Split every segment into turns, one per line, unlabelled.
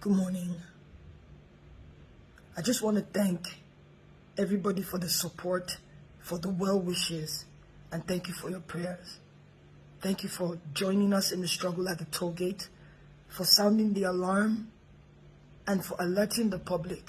Good morning. I just want to thank everybody for the support, for the well wishes, and thank you for your prayers. Thank you for joining us in the struggle at the toll gate, for sounding the alarm, and for alerting the public.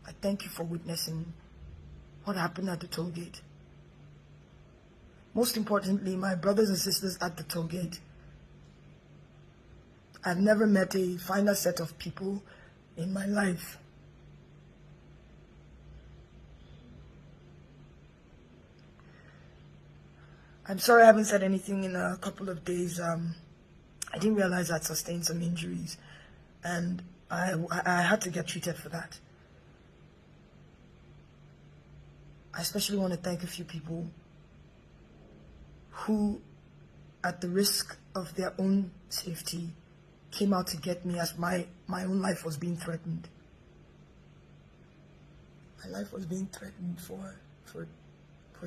I thank you for witnessing what happened at the toll gate. Most importantly, my brothers and sisters at the toll gate, I've never met a finer set of people in my life. I'm sorry I haven't said anything in a couple of days. I didn't realize I'd sustained some injuries, and I had to get treated for that. I especially want to thank a few people who, at the risk of their own safety, came out to get me as my own life was being threatened. My life was being threatened for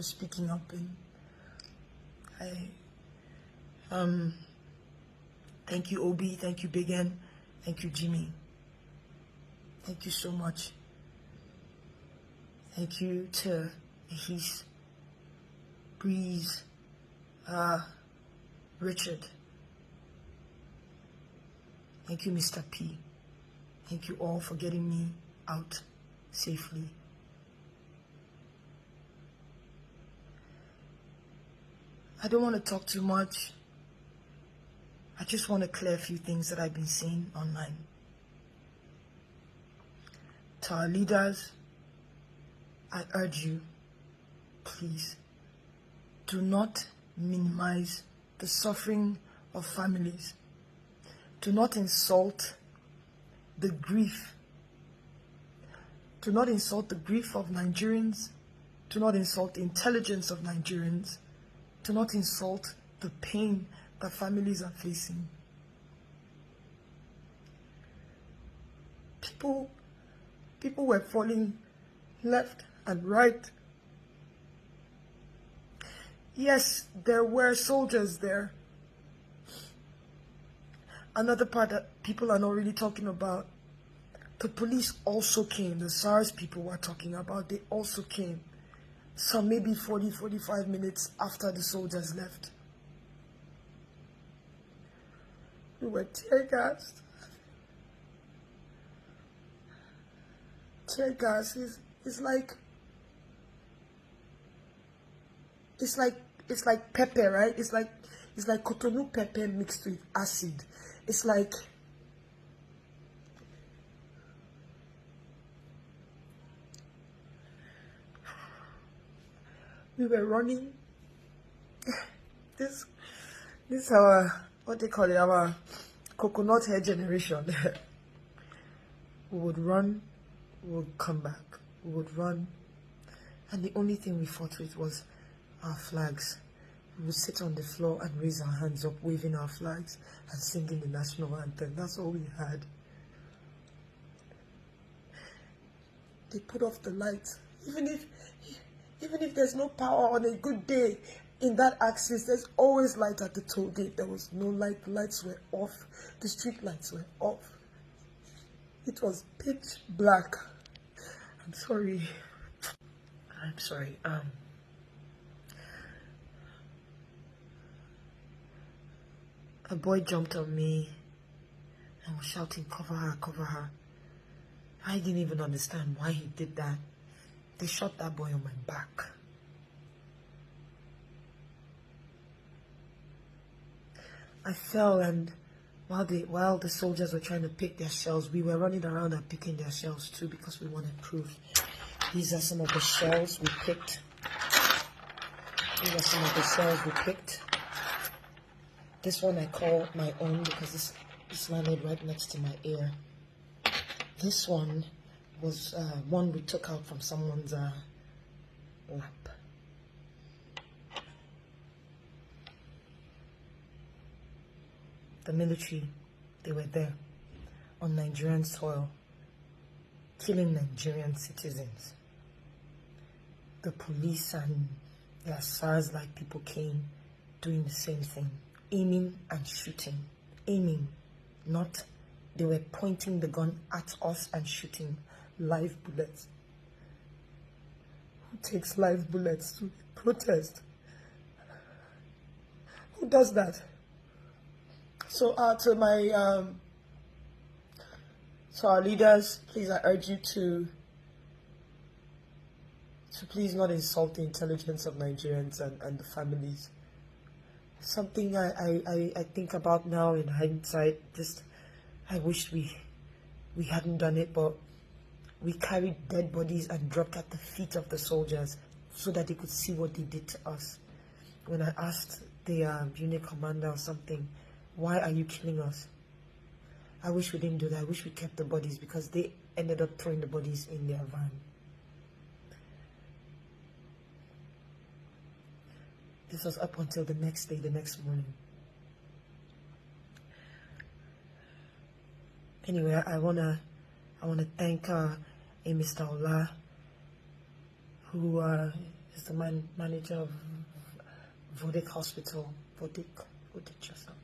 speaking up, and thank you Obi, thank you Big N, thank you Jimmy. Thank you so much. Thank you to Ahis, Breeze, Richard. Thank you, Mr. P. Thank you all for getting me out safely. I don't want to talk too much. I just want to clear a few things that I've been seeing online. To our leaders, I urge you, please, do not minimize the suffering of families. Do not insult the grief. Do not insult the grief of Nigerians. Do not insult the intelligence of Nigerians. Do not insult the pain that families are facing. People were falling left and right. Yes, there were soldiers there. Another part that people are not really talking about, the police also came. The SARS people were talking about, they also came. Some maybe 40-45 minutes after the soldiers left. We were tear gassed. Tear gas is like pepper, right? It's like Cotonou pepper mixed with acid. It's like we were running. This is our, what they call it, our coconut hair generation. We would run, we would come back, we would run, and the only thing we fought with was our flags. We would sit on the floor and raise our hands up, waving our flags and singing the national anthem. That's all we had. They put off the lights. Even if there's no power on a good day in that axis, there's always light at the toll gate. There was no light. The lights were off. The street lights were off. It was pitch black. I'm sorry. A boy jumped on me and was shouting, "Cover her, cover her." I didn't even understand why he did that. They shot that boy on my back. I fell, and while the soldiers were trying to pick their shells, we were running around and picking their shells too because we wanted proof. These are some of the shells we picked. This one I call my own because this landed right next to my ear. This one was one we took out from someone's lap. The military, they were there on Nigerian soil, killing Nigerian citizens. The police and their SARS-like people came doing the same thing, aiming and shooting. Aiming, not They were pointing the gun at us and shooting live bullets. Who takes live bullets to protest? Who does that? So to my to our leaders, please, I urge you to please not insult the intelligence of Nigerians and the families. Something I think about now in hindsight, just I wish we hadn't done it, but we carried dead bodies and dropped at the feet of the soldiers so that they could see what they did to us. When I asked the unit commander or something, why are you killing us? I wish we didn't do that. I wish we kept the bodies, because they ended up throwing the bodies in their van. This was up until the next day, the next morning. Anyway, I wanna thank Mr. Ola, who is the manager of Vodek Hospital. Vodek Hospital.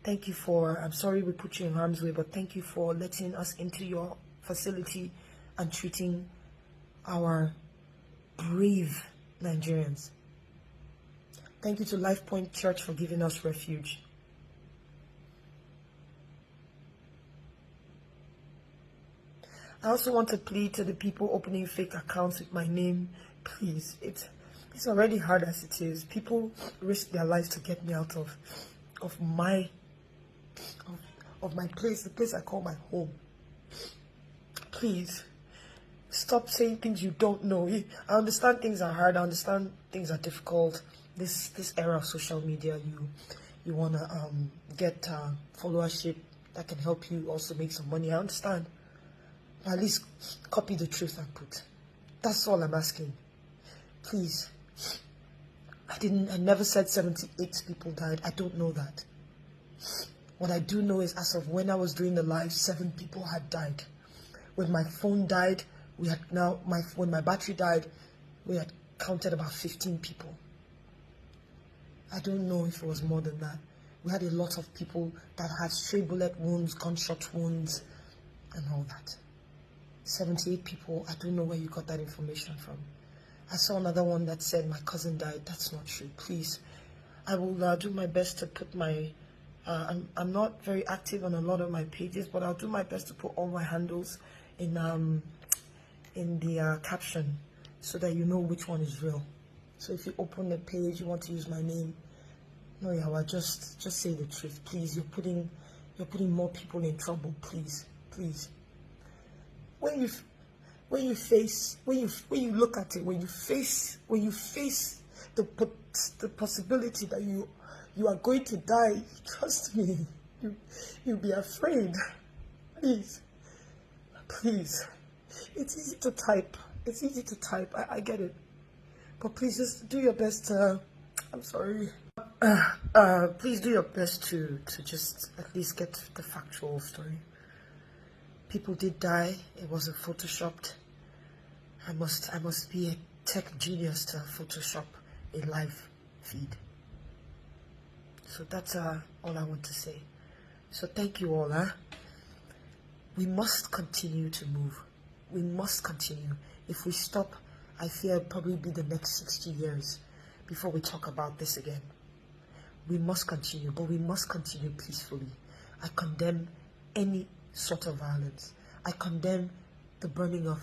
Thank you for, I'm sorry we put you in harm's way, but thank you for letting us into your facility and treating our brave Nigerians. Thank you to Life Point Church for giving us refuge. I also want to plead to the people opening fake accounts with my name. Please, it's already hard as it is. People risk their lives to get me out of my place, the place I call my home. Please, stop saying things you don't know. I understand things are hard. I understand things are difficult. This era of social media, you wanna get followership that can help you also make some money. I understand. At least copy the truth and put. That's all I'm asking. Please. I never said 78 people died. I don't know that. What I do know is, as of when I was doing the live, 7 people had died. When my phone died, when my battery died, we had counted about 15 people. I don't know if it was more than that. We had a lot of people that had stray bullet wounds, gunshot wounds, and all that. 78 people, I don't know where you got that information from. I saw another one that said my cousin died. That's not true. Please, I will do my best to put my, I'm not very active on a lot of my pages, but I'll do my best to put all my handles in the caption so that you know which one is real. So if you open the page, you want to use my name, no, Yawa, just say the truth, please. You're putting more people in trouble, please. When you look at it, when you face the possibility that you are going to die, trust me, you'll be afraid. Please. It's easy to type. I get it. But please just do your best to, I'm sorry. Please do your best to just at least get the factual story. People did die. It wasn't photoshopped. I must be a tech genius to Photoshop a live feed. So that's all I want to say. So thank you all. We must continue to move. We must continue. If we stop, I fear it'll probably be the next 60 years before we talk about this again. We must continue, but we must continue peacefully. I condemn any sort of violence. I condemn the burning of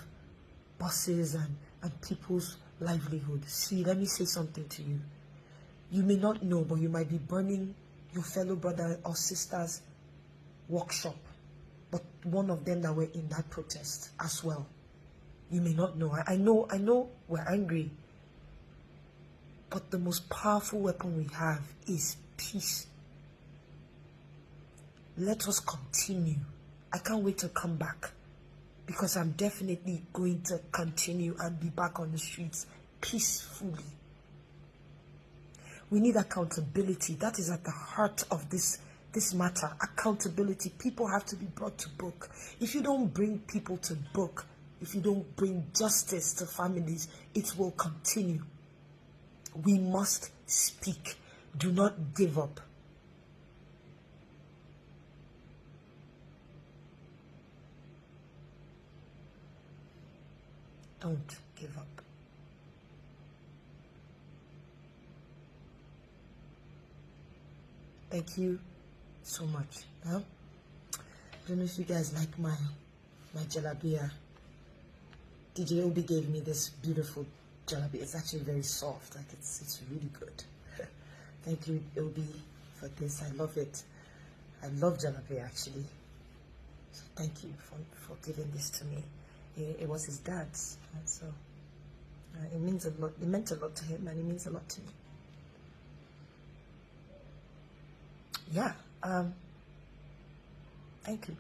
buses and people's livelihood. See, let me say something to you. You may not know, but you might be burning your fellow brother or sister's workshop, but one of them that were in that protest as well. You may not know. I know we're angry, but the most powerful weapon we have is peace. Let us continue. I can't wait to come back, because I'm definitely going to continue and be back on the streets peacefully. We need accountability. That is at the heart of this matter. Accountability. People have to be brought to book. If you don't bring people to book, if you don't bring justice to families, it will continue. We must speak. Do not give up. Don't give up. Thank you so much. I don't know if you guys like my jalabia. DJ Obi gave me this beautiful jalabia. It's actually very soft. Like it's really good. Thank you, Obi, for this. I love it. I love jalabia actually. So thank you for giving this to me. It was his dad's, and so it means a lot. It meant a lot to him, and it means a lot to me. Yeah. Thank you.